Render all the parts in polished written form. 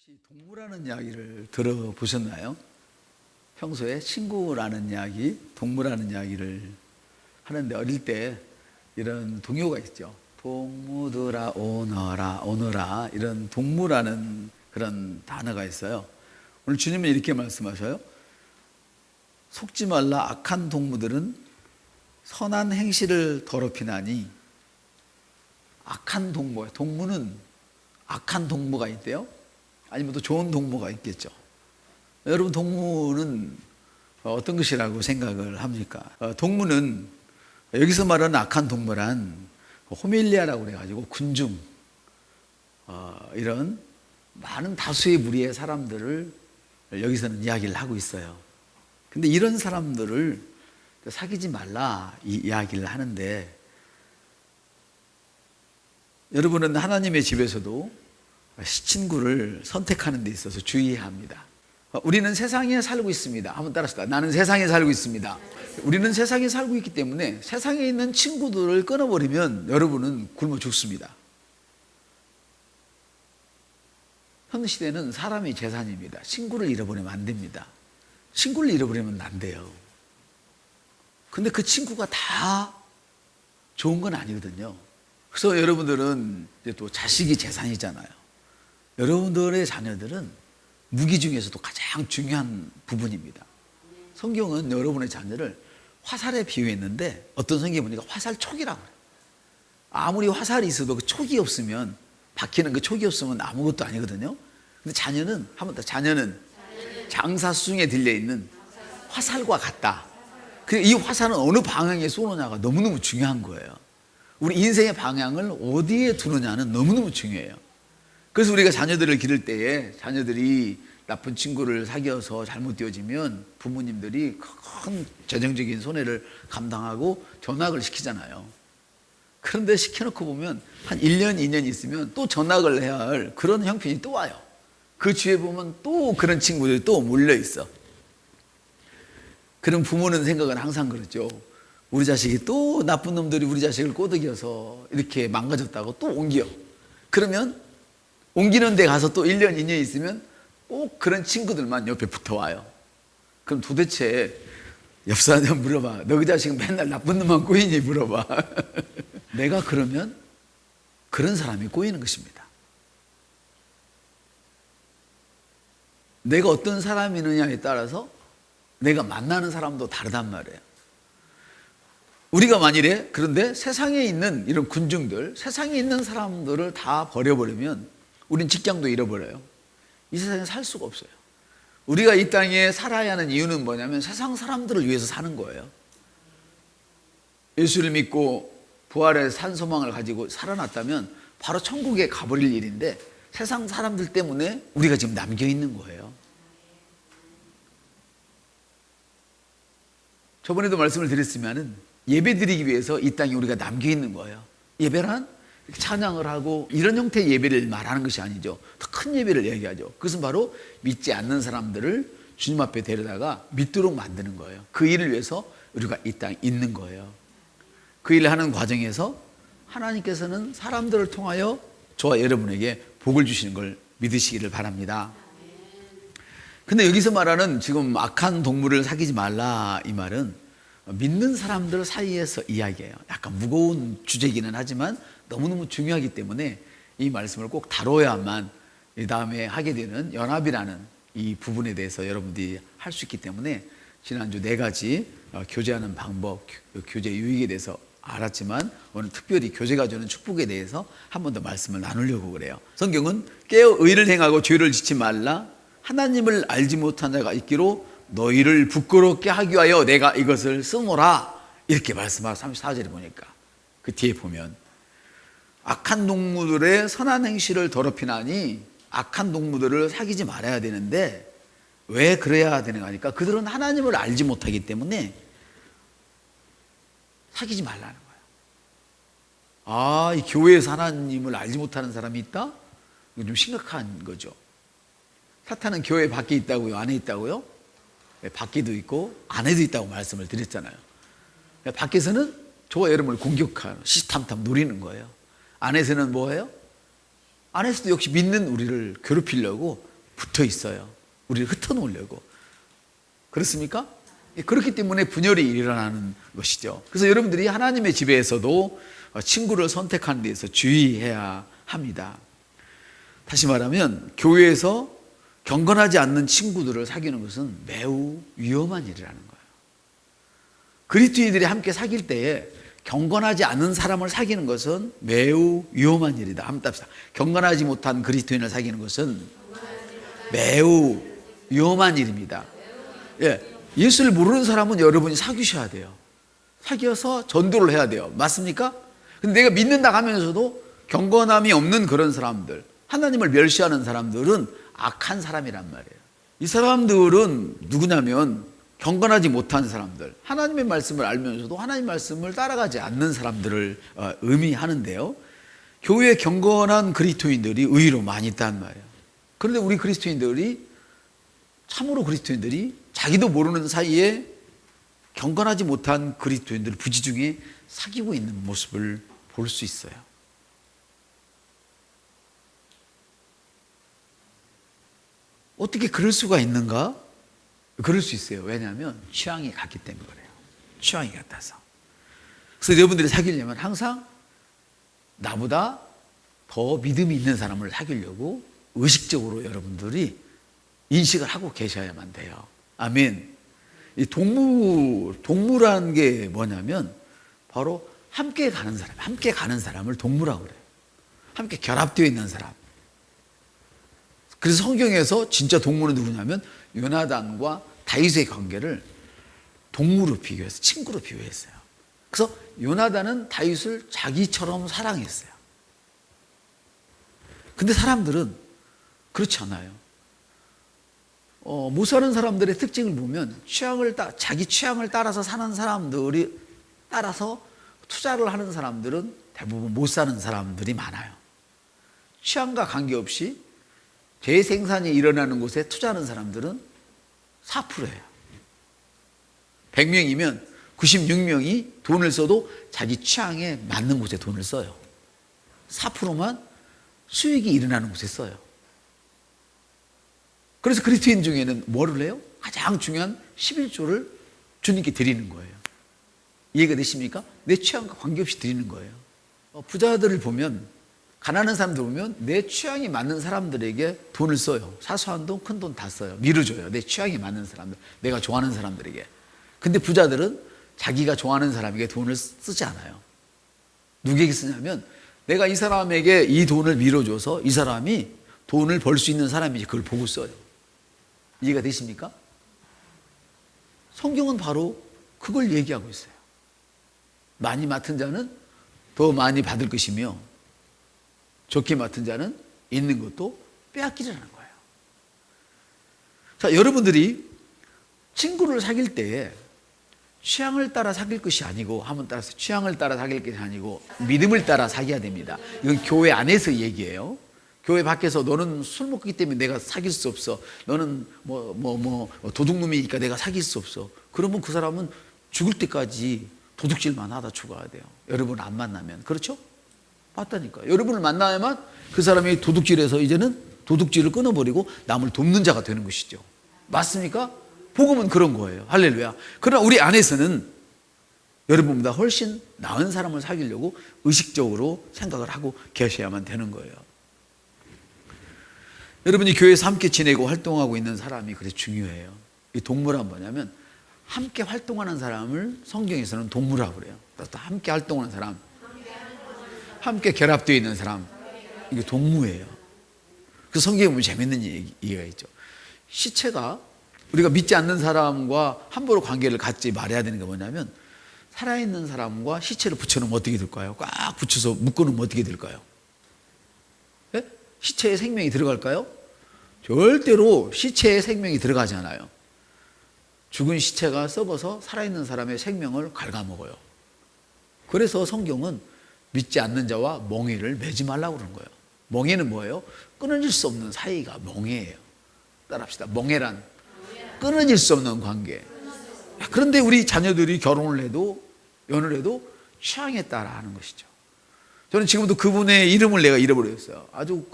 혹시 동무라는 이야기를 들어보셨나요? 평소에 친구라는 이야기, 동무라는 이야기를 하는데 어릴 때 이런 동요가 있죠. 동무들아 오너라 오너라, 이런 동무라는 그런 단어가 있어요. 오늘 주님은 이렇게 말씀하셔요. 속지 말라. 악한 동무들은 선한 행실을 더럽히나니. 악한 동무예요. 동무는 악한 동무가 있대요. 아니면 또 좋은 동무가 있겠죠. 여러분, 동무는 어떤 것이라고 생각을 합니까? 동무는 여기서 말하는 악한 동무란 호밀리아라고 그래가지고 군중, 이런 많은 다수의 무리의 사람들을 여기서는 이야기를 하고 있어요. 근데 이런 사람들을 사귀지 말라 이 이야기를 하는데, 여러분은 하나님의 집에서도 친구를 선택하는 데 있어서 주의해야 합니다. 우리는 세상에 살고 있습니다. 한번 따라합시다. 나는 세상에 살고 있습니다. 우리는 세상에 살고 있기 때문에 세상에 있는 친구들을 끊어버리면 여러분은 굶어 죽습니다. 현 시대는 사람이 재산입니다. 친구를 잃어버리면 안 됩니다. 친구를 잃어버리면 안 돼요. 근데 그 친구가 다 좋은 건 아니거든요. 그래서 여러분들은 이제 또 자식이 재산이잖아요. 여러분들의 자녀들은 무기 중에서도 가장 중요한 부분입니다. 성경은 여러분의 자녀를 화살에 비유했는데, 어떤 성경에 보니까 화살촉이라고 해요. 아무리 화살이 있어도 그 촉이 없으면, 박히는 그 촉이 없으면 아무것도 아니거든요. 근데 자녀는, 한번 더, 자녀는 장사수중에 들려있는 화살과 같다. 이 화살은 어느 방향에 쏘느냐가 너무너무 중요한 거예요. 우리 인생의 방향을 어디에 두느냐는 너무너무 중요해요. 그래서 우리가 자녀들을 기를 때에 자녀들이 나쁜 친구를 사귀어서 잘못 되어지면 부모님들이 큰 재정적인 손해를 감당하고 전학을 시키잖아요. 그런데 시켜놓고 보면 한 1년, 2년 있으면 또 전학을 해야 할 그런 형편이 또 와요. 그 주위에 보면 또 그런 친구들이 또 몰려있어. 그런 부모는 생각은 항상 그렇죠. 우리 자식이 또 나쁜 놈들이 우리 자식을 꼬드겨서 이렇게 망가졌다고 또 옮겨. 그러면 옮기는 데 가서 또 1년, 2년 있으면 꼭 그런 친구들만 옆에 붙어와요. 그럼 도대체 옆 사람한테 물어봐. 너 그 자식은 맨날 나쁜 놈만 꼬이니? 물어봐. 내가 그러면 그런 사람이 꼬이는 것입니다. 내가 어떤 사람이느냐에 따라서 내가 만나는 사람도 다르단 말이에요. 우리가 만일에 그런데 세상에 있는 이런 군중들, 세상에 있는 사람들을 다 버려버리면 우린 직장도 잃어버려요. 이 세상에 살 수가 없어요. 우리가 이 땅에 살아야 하는 이유는 뭐냐면 세상 사람들을 위해서 사는 거예요. 예수를 믿고 부활의 산 소망을 가지고 살아났다면 바로 천국에 가버릴 일인데, 세상 사람들 때문에 우리가 지금 남겨있는 거예요. 저번에도 말씀을 드렸지만은 예배 드리기 위해서 이 땅에 우리가 남겨있는 거예요. 예배란 찬양을 하고 이런 형태의 예배를 말하는 것이 아니죠. 더 큰 예배를 얘기하죠. 그것은 바로 믿지 않는 사람들을 주님 앞에 데려다가 믿도록 만드는 거예요. 그 일을 위해서 우리가 이 땅에 있는 거예요. 그 일을 하는 과정에서 하나님께서는 사람들을 통하여 저와 여러분에게 복을 주시는 걸 믿으시기를 바랍니다. 근데 여기서 말하는 지금 악한 동물을 사귀지 말라, 이 말은 믿는 사람들 사이에서 이야기해요. 약간 무거운 주제이기는 하지만 너무너무 중요하기 때문에 이 말씀을 꼭 다뤄야만 이 다음에 하게 되는 연합이라는 이 부분에 대해서 여러분들이 할 수 있기 때문에, 지난주 4가지 교제하는 방법, 교제 유익에 대해서 알았지만 오늘 특별히 교제가 주는 축복에 대해서 한 번 더 말씀을 나누려고 그래요. 성경은 깨어 의를 행하고 죄를 짓지 말라. 하나님을 알지 못한 자가 있기로 너희를 부끄럽게 하기 위하여 내가 이것을 쓰노라. 이렇게 말씀하고 34절에 보니까 그 뒤에 보면 악한 동무들의 선한 행실을 더럽히나니, 악한 동무들을 사귀지 말아야 되는데 왜 그래야 되는가 하니까 그들은 하나님을 알지 못하기 때문에 사귀지 말라는 거예요. 아, 이 교회에서 하나님을 알지 못하는 사람이 있다? 이거 좀 심각한 거죠. 사탄은 교회 밖에 있다고요? 안에 있다고요? 밖에도 있고 안에도 있다고 말씀을 드렸잖아요. 밖에서는 저와 여러분을 공격하는, 시탐탐 노리는 거예요. 안에서는 뭐예요? 안에서도 역시 믿는 우리를 괴롭히려고 붙어 있어요. 우리를 흩어놓으려고. 그렇습니까? 그렇기 때문에 분열이 일어나는 것이죠. 그래서 여러분들이 하나님의 집에서도 친구를 선택하는 데에서 주의해야 합니다. 다시 말하면 교회에서 경건하지 않는 친구들을 사귀는 것은 매우 위험한 일이라는 거예요. 그리스도인들이 함께 사귈 때에 경건하지 않은 사람을 사귀는 것은 매우 위험한 일이다. 한번 답시다. 경건하지 못한 그리스도인을 사귀는 것은 매우 위험한 일입니다. 예, 예수를 모르는 사람은 여러분이 사귀셔야 돼요. 사귀어서 전도를 해야 돼요. 맞습니까? 근데 내가 믿는다 하면서도 경건함이 없는 그런 사람들, 하나님을 멸시하는 사람들은 악한 사람이란 말이에요. 이 사람들은 누구냐면 경건하지 못한 사람들, 하나님의 말씀을 알면서도 하나님의 말씀을 따라가지 않는 사람들을 의미하는데요. 교회에 경건한 그리스도인들이 의외로 많이 있단 말이에요. 그런데 우리 그리스도인들이, 참으로 그리스도인들이 자기도 모르는 사이에 경건하지 못한 그리스도인들을 부지중에 사귀고 있는 모습을 볼 수 있어요. 어떻게 그럴 수가 있는가? 그럴 수 있어요. 왜냐하면 취향이 같기 때문에 그래요. 취향이 같아서. 그래서 여러분들이 사귀려면 항상 나보다 더 믿음이 있는 사람을 사귀려고 의식적으로 여러분들이 인식을 하고 계셔야만 돼요. 아멘. 이 동무라는 게 뭐냐면 바로 함께 가는 사람을 동무라고 그래요. 함께 결합되어 있는 사람. 그래서 성경에서 진짜 동무는 누구냐면 요나단과 다윗의 관계를 동무로 비교해서, 친구로 비교했어요. 그래서 요나단은 다윗을 자기처럼 사랑했어요. 근데 사람들은 그렇지 않아요. 못 사는 사람들의 특징을 보면 자기 취향을 따라서 사는 사람들이, 따라서 투자를 하는 사람들은 대부분 못 사는 사람들이 많아요. 취향과 관계없이 재생산이 일어나는 곳에 투자하는 사람들은 4%예요. 100명이면 96명이 돈을 써도 자기 취향에 맞는 곳에 돈을 써요. 4%만 수익이 일어나는 곳에 써요. 그래서 그리스도인 중에는 뭐를 해요? 가장 중요한 11조를 주님께 드리는 거예요. 이해가 되십니까? 내 취향과 관계없이 드리는 거예요. 부자들을 보면, 가난한 사람들 보면 내 취향이 맞는 사람들에게 돈을 써요. 사소한 돈, 큰 돈 다 써요. 밀어줘요. 내 취향이 맞는 사람들, 내가 좋아하는 사람들에게. 근데 부자들은 자기가 좋아하는 사람에게 돈을 쓰지 않아요. 누구에게 쓰냐면 내가 이 사람에게 이 돈을 밀어줘서 이 사람이 돈을 벌 수 있는 사람이지, 그걸 보고 써요. 이해가 되십니까? 성경은 바로 그걸 얘기하고 있어요. 많이 맡은 자는 더 많이 받을 것이며 적게 맡은 자는 있는 것도 빼앗기라는 거예요. 자, 여러분들이 친구를 사귈 때에 취향을 따라 사귈 것이 아니고, 한번 따라서 취향을 따라 사귈 것이 아니고 믿음을 따라 사귀어야 됩니다. 이건 교회 안에서 얘기예요. 교회 밖에서 너는 술 먹기 때문에 내가 사귈 수 없어, 너는 도둑놈이니까 내가 사귈 수 없어, 그러면 그 사람은 죽을 때까지 도둑질만 하다 죽어야 돼요. 여러분 안 만나면. 그렇죠? 맞다니까. 여러분을 만나야만 그 사람이 도둑질해서 이제는 도둑질을 끊어버리고 남을 돕는 자가 되는 것이죠. 맞습니까? 복음은 그런 거예요. 할렐루야. 그러나 우리 안에서는 여러분보다 훨씬 나은 사람을 사귀려고 의식적으로 생각을 하고 계셔야만 되는 거예요. 여러분이 교회에서 함께 지내고 활동하고 있는 사람이 그래 중요해요. 이 동무란 뭐냐면 함께 활동하는 사람을 성경에서는 동무라고 그래요. 또 함께 활동하는 사람, 함께 결합되어 있는 사람, 이게 동무예요. 그 성경에 보면 재밌는 얘기가 있죠. 시체가, 우리가 믿지 않는 사람과 함부로 관계를 갖지 말아야 되는 게 뭐냐면, 살아있는 사람과 시체를 붙여놓으면 어떻게 될까요? 꽉 붙여서 묶어놓으면 어떻게 될까요? 네? 시체에 생명이 들어갈까요? 절대로 시체에 생명이 들어가지 않아요. 죽은 시체가 썩어서 살아있는 사람의 생명을 갉아먹어요. 그래서 성경은 믿지 않는 자와 멍에를 매지 말라고 그러는 거예요. 멍에는 뭐예요? 끊어질 수 없는 사이가 멍에예요. 따라합시다. 멍에란 끊어질 수 없는 관계. 그런데 우리 자녀들이 결혼을 해도 연을 해도 취향에 따라 하는 것이죠. 저는 지금도 그분의 이름을 내가 잃어버렸어요. 아주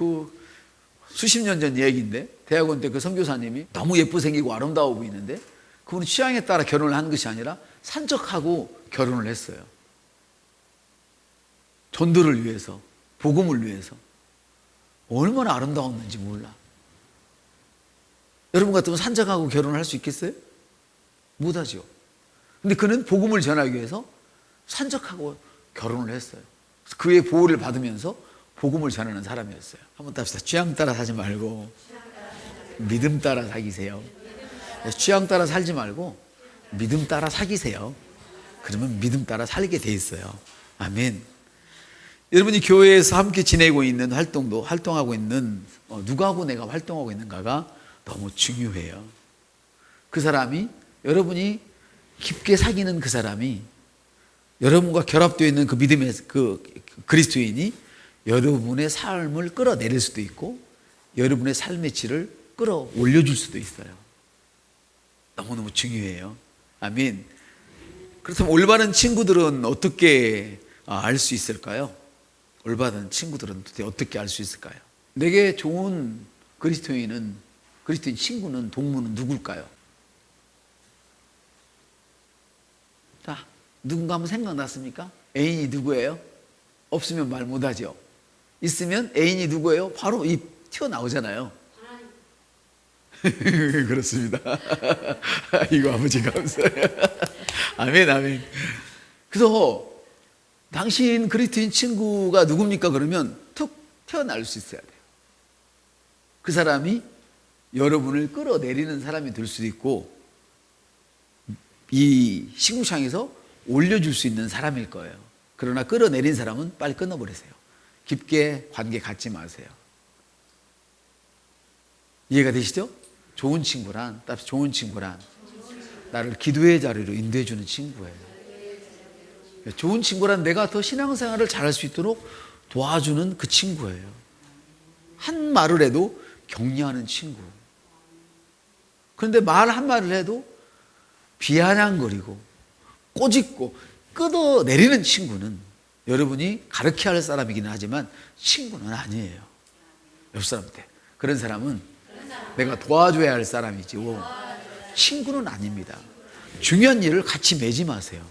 수십 년 전 얘기인데 대학원 때 그 선교사님이 너무 예쁘게 생기고 아름다워 보이는데 그분은 취향에 따라 결혼을 한 것이 아니라 산적하고 결혼을 했어요. 전도를 위해서, 복음을 위해서. 얼마나 아름다웠는지 몰라. 여러분 같으면 산적하고 결혼을 할 수 있겠어요? 못하죠. 근데 그는 복음을 전하기 위해서 산적하고 결혼을 했어요. 그의 보호를 받으면서 복음을 전하는 사람이었어요. 한번 답시다. 취향 따라 사지 말고 믿음 따라 사귀세요. 취향 따라 살지 말고 믿음 따라 사귀세요. 그러면 믿음 따라 살게 돼 있어요. 아멘. 여러분이 교회에서 함께 지내고 있는 활동하고 있는 누구하고 내가 활동하고 있는가가 너무 중요해요. 그 사람이 여러분이 깊게 사귀는 그 사람이 여러분과 결합되어 있는 그 믿음의 그 그리스도인이 여러분의 삶을 끌어내릴 수도 있고 여러분의 삶의 질을 끌어올려줄 수도 있어요. 너무너무 중요해요. 아멘. 그렇다면 올바른 친구들은 어떻게 알 수 있을까요? 올바른 친구들은 어떻게 알 수 있을까요? 내게 좋은 그리스도인 친구는 동무는 누굴까요? 자, 누군가 한번 생각났습니까? 애인이 누구예요? 없으면 말 못하죠. 있으면 애인이 누구예요? 바로 튀어나오잖아요. 그렇습니다. 이거 아버지 감사해요. 아멘, 아멘. 그래서 당신 그리스도인 친구가 누굽니까? 그러면 툭 튀어나올 수 있어야 돼요. 그 사람이 여러분을 끌어내리는 사람이 될 수도 있고 이 시궁창에서 올려줄 수 있는 사람일 거예요. 그러나 끌어내린 사람은 빨리 끊어버리세요. 깊게 관계 갖지 마세요. 이해가 되시죠? 좋은 친구란 나를 기도의 자리로 인도해 주는 친구예요. 좋은 친구란 내가 더 신앙생활을 잘할 수 있도록 도와주는 그 친구예요. 한 말을 해도 격려하는 친구. 그런데 말 한 말을 해도 비아냥거리고 꼬집고 끌어내리는 친구는 여러분이 가르쳐야 할 사람이기는 하지만 친구는 아니에요. 옆 사람한테. 그런 사람은 내가 도와줘야 할 사람이지요. 친구는 아닙니다. 중요한 일을 같이 매지 마세요.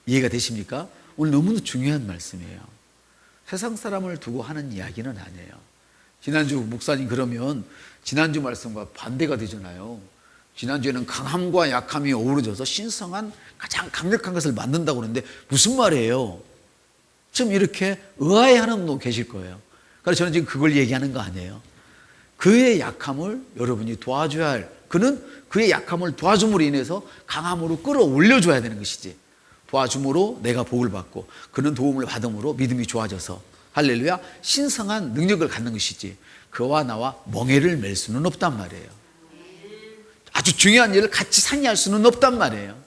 이해가 되십니까? 오늘 너무나 중요한 말씀이에요. 세상 사람을 두고 하는 이야기는 아니에요. 지난주 목사님 그러면 지난주 말씀과 반대가 되잖아요. 지난주에는 강함과 약함이 어우러져서 신성한 가장 강력한 것을 만든다고 그러는데 무슨 말이에요? 지금 이렇게 의아해하는 분도 계실 거예요. 그래서 저는 지금 그걸 얘기하는 거 아니에요. 그의 약함을 여러분이 도와줘야 할, 그는 그의 약함을 도와줌으로 인해서 강함으로 끌어올려줘야 되는 것이지, 도와줌으로 내가 복을 받고 그는 도움을 받음으로 믿음이 좋아져서 할렐루야 신성한 능력을 갖는 것이지 그와 나와 멍해를 맬 수는 없단 말이에요. 아주 중요한 일을 같이 상의할 수는 없단 말이에요.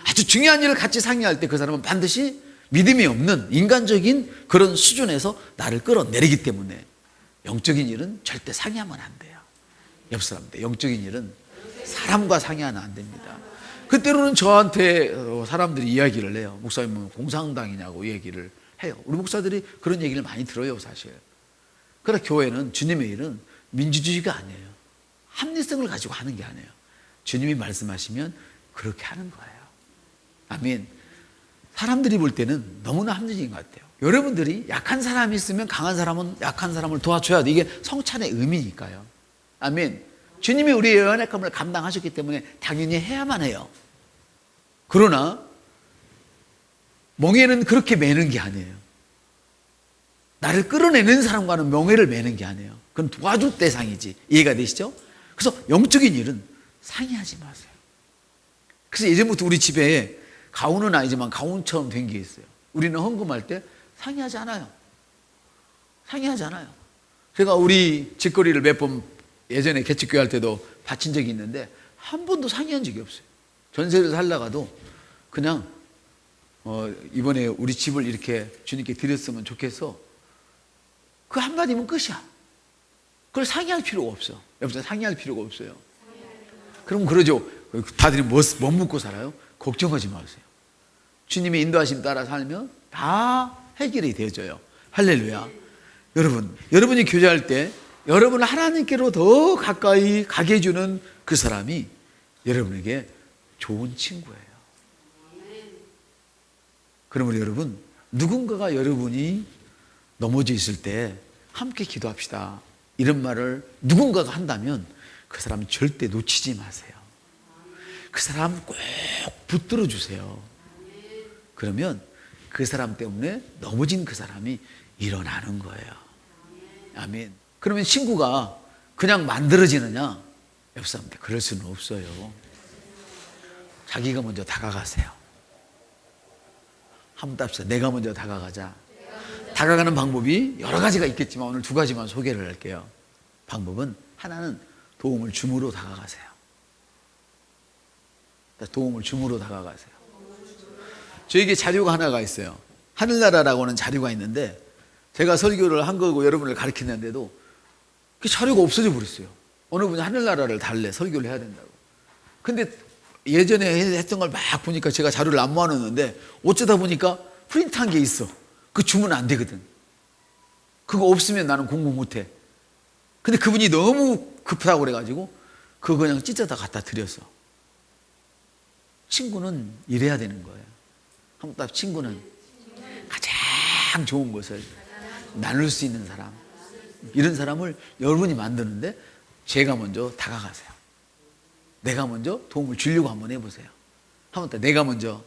아주 중요한 일을 같이 상의할 때 그 사람은 반드시 믿음이 없는 인간적인 그런 수준에서 나를 끌어내리기 때문에 영적인 일은 절대 상의하면 안 돼요. 옆 사람한테 영적인 일은 사람과 상의하면 안 됩니다. 그때로는 저한테 사람들이 이야기를 해요. 목사님은 공산당이냐고 얘기를 해요. 우리 목사들이 그런 얘기를 많이 들어요, 사실. 그러나 교회는 주님의 일은 민주주의가 아니에요. 합리성을 가지고 하는 게 아니에요. 주님이 말씀하시면 그렇게 하는 거예요. 아멘. 사람들이 볼 때는 너무나 합리적인 것 같아요. 여러분들이 약한 사람이 있으면 강한 사람은 약한 사람을 도와줘야 돼. 이게 성찬의 의미니까요. 아멘. 주님이 우리의 연약함을 감당하셨기 때문에 당연히 해야만 해요. 그러나 멍에는 그렇게 매는 게 아니에요. 나를 끌어내는 사람과는 멍에를 매는 게 아니에요. 그건 도와줄 대상이지. 이해가 되시죠? 그래서 영적인 일은 상의하지 마세요. 그래서 예전부터 우리 집에 가훈은 아니지만 가훈처럼 된 게 있어요. 우리는 헌금할 때 상의하지 않아요. 상의하지 않아요. 제가 우리 집거리를 몇 번 예전에 개척교회 할 때도 바친 적이 있는데 한 번도 상의한 적이 없어요. 전세를 살다가도 그냥 이번에 우리 집을 이렇게 주님께 드렸으면 좋겠어. 그 한마디면 끝이야. 그걸 상의할 필요가 없어. 여보세요? 상의할 필요가 없어요. 그럼 그러죠. 다들 뭐 묻고 살아요? 걱정하지 마세요. 주님의 인도하심 따라 살면 다 해결이 되어져요. 할렐루야. 여러분이 교제할 때 여러분을 하나님께로 더 가까이 가게 해주는 그 사람이 여러분에게 좋은 친구예요. 그러므로 여러분, 누군가가 여러분이 넘어져 있을 때 함께 기도합시다, 이런 말을 누군가가 한다면 그 사람 절대 놓치지 마세요. 그 사람 꼭 붙들어 주세요. 그러면 그 사람 때문에 넘어진 그 사람이 일어나는 거예요. 아멘. 그러면 친구가 그냥 만들어지느냐? 옆 사람한테 그럴 수는 없어요. 자기가 먼저 다가가세요. 한번 답시다. 내가 먼저 다가가자. 다가가는 방법이 여러 가지가 있겠지만 오늘 두 가지만 소개를 할게요. 방법은 하나는 도움을 줌으로 다가가세요. 도움을 줌으로 다가가세요. 저에게 자료가 하나가 있어요. 하늘나라라고 하는 자료가 있는데 제가 설교를 한 거고 여러분을 가르치는데도 그 자료가 없어져 버렸어요. 어느 분이 하늘나라를 달래 설교를 해야 된다고. 근데 예전에 했던 걸 막 보니까 제가 자료를 안 모아놓는데 어쩌다 보니까 프린트한 게 있어. 그거 주면 안 되거든. 그거 없으면 나는 공부 못해. 근데 그분이 너무 급하다고 그래가지고 그거 그냥 찢어다 갖다 드렸어. 친구는 이래야 되는 거예요. 한번 딱 친구는 가장 좋은 것을 나눌 수 있는 사람, 이런 사람을 여러분이 만드는데 제가 먼저 다가가세요. 내가 먼저 도움을 주려고 한번 해보세요. 한번 더 내가 먼저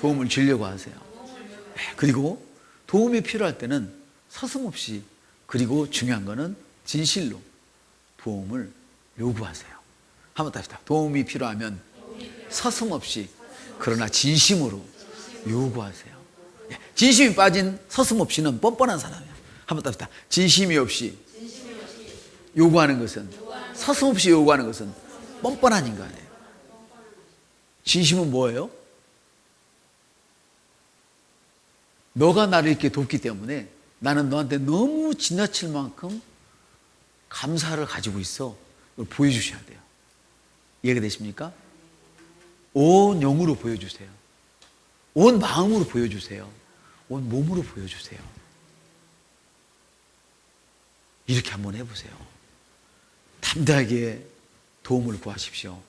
도움을 주려고 하세요. 그리고 도움이 필요할 때는 서슴없이, 그리고 중요한 거는 진실로 도움을 요구하세요. 한번 더 합시다. 도움이 필요하면 서슴없이, 그러나 진심으로 요구하세요. 진심이 빠진 서슴없이는 뻔뻔한 사람이에요. 한번 더 합시다. 진심이 없이 요구하는 것은, 서슴없이 요구하는 것은 뻔뻔한 인간이에요. 진심은 뭐예요? 너가 나를 이렇게 돕기 때문에 나는 너한테 너무 지나칠 만큼 감사를 가지고 있어. 이걸 보여주셔야 돼요. 이해가 되십니까? 온 영으로 보여주세요. 온 마음으로 보여주세요. 온 몸으로 보여주세요. 이렇게 한번 해보세요. 담대하게 도움을 구하십시오.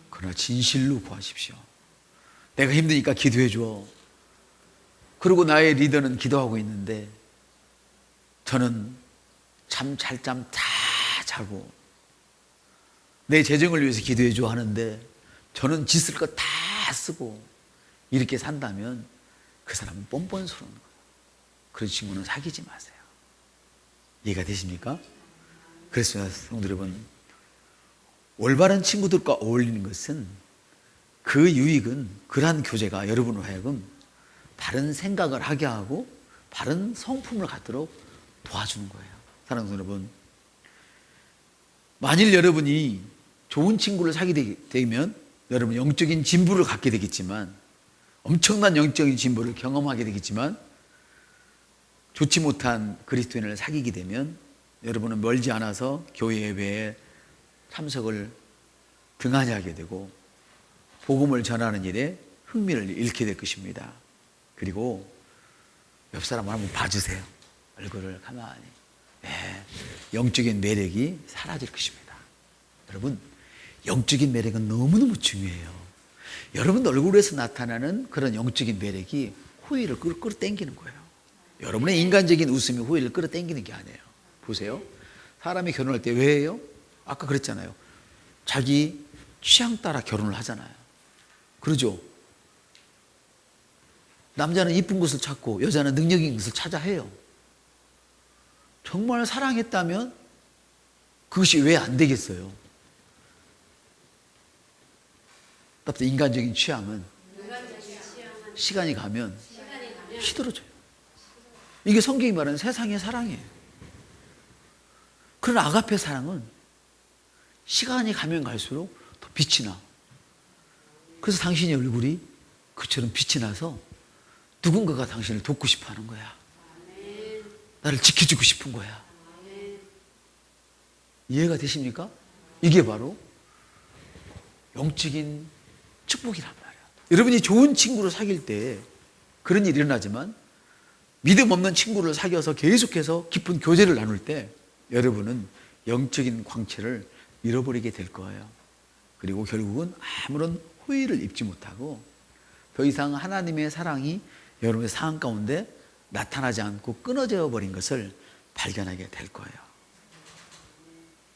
그러나 진실로 구하십시오. 내가 힘드니까 기도해 줘. 그리고 나의 리더는 기도하고 있는데 저는 잘잠 다 자고 내 재정을 위해서 기도해 줘 하는데 저는 짓을 거 다 쓰고 이렇게 산다면 그 사람은 뻔뻔스러운 거예요. 그런 친구는 사귀지 마세요. 이해가 되십니까? 그래서 성도 여러분, 올바른 친구들과 어울리는 것은 그 유익은 그러한 교제가 여러분을 하여금 바른 생각을 하게 하고 바른 성품을 갖도록 도와주는 거예요. 사랑하는 여러분, 만일 여러분이 좋은 친구를 사귀게 되면 여러분 영적인 진보를 갖게 되겠지만, 엄청난 영적인 진보를 경험하게 되겠지만, 좋지 못한 그리스도인을 사귀게 되면 여러분은 멀지 않아서 교회 예배에 참석을 등한히 하게 되고 복음을 전하는 일에 흥미를 잃게 될 것입니다. 그리고 옆 사람을 한번 봐주세요. 얼굴을 가만히. 영적인 매력이 사라질 것입니다. 여러분, 영적인 매력은 너무너무 중요해요. 여러분 얼굴에서 나타나는 그런 영적인 매력이 호의를 끌어당기는 거예요. 여러분의 인간적인 웃음이 호의를 끌어당기는 게 아니에요. 보세요. 사람이 결혼할 때 왜 해요? 아까 그랬잖아요. 자기 취향 따라 결혼을 하잖아요. 그러죠? 남자는 이쁜 것을 찾고 여자는 능력 있는 것을 찾아 해요. 정말 사랑했다면 그것이 왜 안 되겠어요? 답답해. 인간적인 취향은 시간이 가면 시들어져요. 이게 성경이 말하는 세상의 사랑이에요. 그러나 아가페 사랑은 시간이 가면 갈수록 더 빛이 나. 그래서 당신의 얼굴이 그처럼 빛이 나서 누군가가 당신을 돕고 싶어 하는 거야. 나를 지켜주고 싶은 거야. 이해가 되십니까? 이게 바로 영적인 축복이란 말이야. 여러분이 좋은 친구를 사귈 때 그런 일이 일어나지만 믿음 없는 친구를 사귀어서 계속해서 깊은 교제를 나눌 때 여러분은 영적인 광채를 잃어버리게 될 거예요. 그리고 결국은 아무런 호의를 입지 못하고 더 이상 하나님의 사랑이 여러분의 상황 가운데 나타나지 않고 끊어져 버린 것을 발견하게 될 거예요.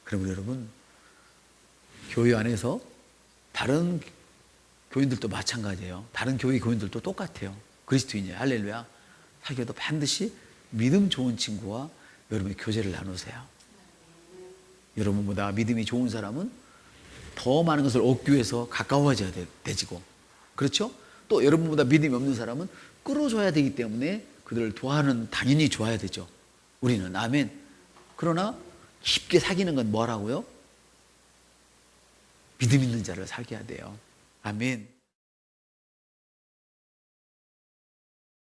그러면 여러분, 교회 안에서 다른 교인들도 마찬가지예요. 다른 교회 교인들도 똑같아요. 그리스도인이에요. 할렐루야. 사귀어도 반드시 믿음 좋은 친구와 여러분이 교제를 나누세요. 여러분보다 믿음이 좋은 사람은 더 많은 것을 얻기 위해서 가까워져야 되지고, 그렇죠? 또 여러분보다 믿음이 없는 사람은 끌어줘야 되기 때문에 그들을 도와하는 당연히 좋아야 되죠. 우리는. 아멘. 그러나 깊게 사귀는 건 뭐라고요? 믿음 있는 자를 사귀어야 돼요. 아멘.